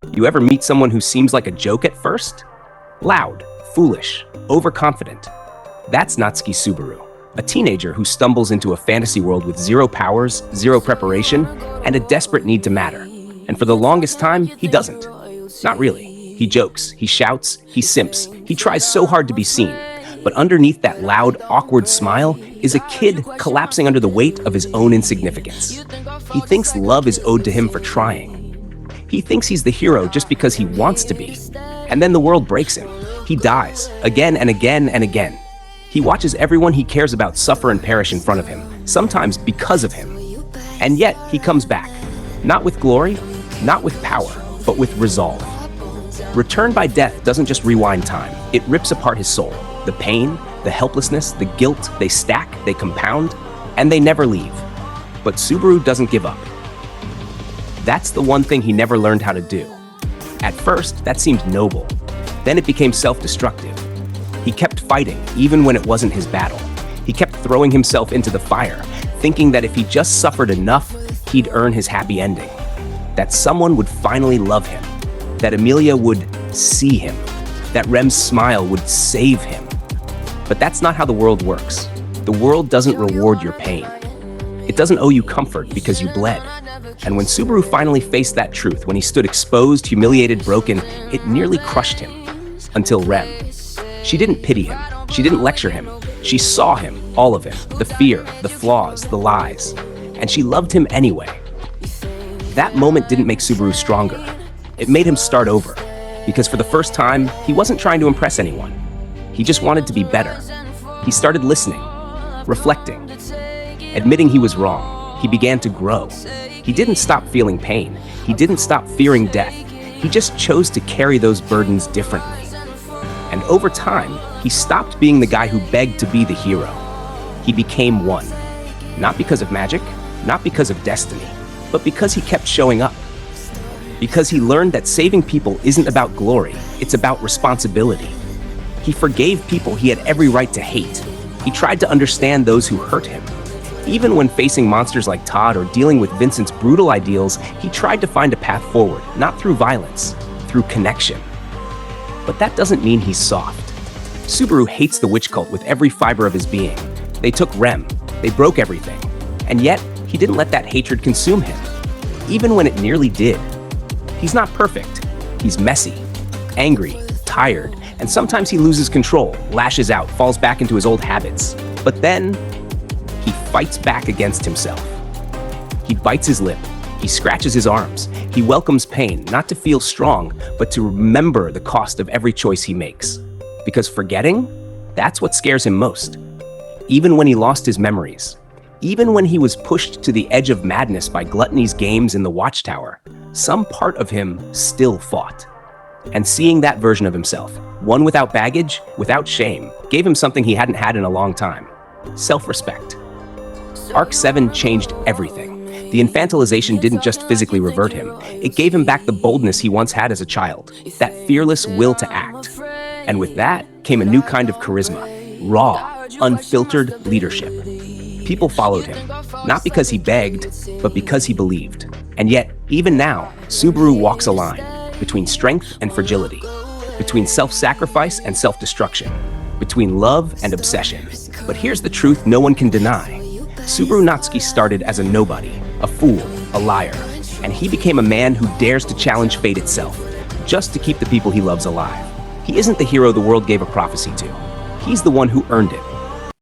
You ever meet someone who seems like a joke at first? Loud, foolish, overconfident. That's Natsuki Subaru, a teenager who stumbles into a fantasy world with zero powers, zero preparation, and a desperate need to matter. And for the longest time, he doesn't. Not really. He jokes, he shouts, he simps, he tries so hard to be seen. But underneath that loud, awkward smile is a kid collapsing under the weight of his own insignificance. He thinks love is owed to him for trying. He thinks he's the hero just because he wants to be. And then the world breaks him. He dies, again and again and again. He watches everyone he cares about suffer and perish in front of him, sometimes because of him. And yet, he comes back. Not with glory, not with power, but with resolve. Return by Death doesn't just rewind time, it rips apart his soul. The pain, the helplessness, the guilt, they stack, they compound, and they never leave. But Subaru doesn't give up. That's the one thing he never learned how to do. At first, that seemed noble. Then it became self-destructive. He kept fighting, even when it wasn't his battle. He kept throwing himself into the fire, thinking that if he just suffered enough, he'd earn his happy ending. That someone would finally love him. That Amelia would see him. That Rem's smile would save him. But that's not how the world works. The world doesn't reward your pain. It doesn't owe you comfort because you bled. And when Subaru finally faced that truth, when he stood exposed, humiliated, broken, it nearly crushed him. Until Rem. She didn't pity him. She didn't lecture him. She saw him, all of him, the fear, the flaws, the lies. And she loved him anyway. That moment didn't make Subaru stronger. It made him start over. Because for the first time, he wasn't trying to impress anyone. He just wanted to be better. He started listening, reflecting, admitting he was wrong. He began to grow. He didn't stop feeling pain. He didn't stop fearing death. He just chose to carry those burdens differently. And over time, he stopped being the guy who begged to be the hero. He became one. Not because of magic, not because of destiny, but because he kept showing up. Because he learned that saving people isn't about glory, it's about responsibility. He forgave people he had every right to hate. He tried to understand those who hurt him. Even when facing monsters like Todd or dealing with Vincent's brutal ideals, he tried to find a path forward, not through violence, through connection. But that doesn't mean he's soft. Subaru hates the witch cult with every fiber of his being. They took Rem, they broke everything, and yet he didn't let that hatred consume him, even when it nearly did. He's not perfect. He's messy, angry, tired, and sometimes he loses control, lashes out, falls back into his old habits. But then, he fights back against himself. He bites his lip. He scratches his arms. He welcomes pain, not to feel strong, but to remember the cost of every choice he makes. Because forgetting, that's what scares him most. Even when he lost his memories, even when he was pushed to the edge of madness by Gluttony's games in the Watchtower, some part of him still fought. And seeing that version of himself, one without baggage, without shame, gave him something he hadn't had in a long time: self-respect. Arc 7 changed everything. The infantilization didn't just physically revert him, it gave him back the boldness he once had as a child, that fearless will to act. And with that came a new kind of charisma, raw, unfiltered leadership. People followed him, not because he begged, but because he believed. And yet, even now, Subaru walks a line between strength and fragility, between self-sacrifice and self-destruction, between love and obsession. But here's the truth no one can deny. Subaru Natsuki started as a nobody, a fool, a liar, and he became a man who dares to challenge fate itself, just to keep the people he loves alive. He isn't the hero the world gave a prophecy to. He's the one who earned it.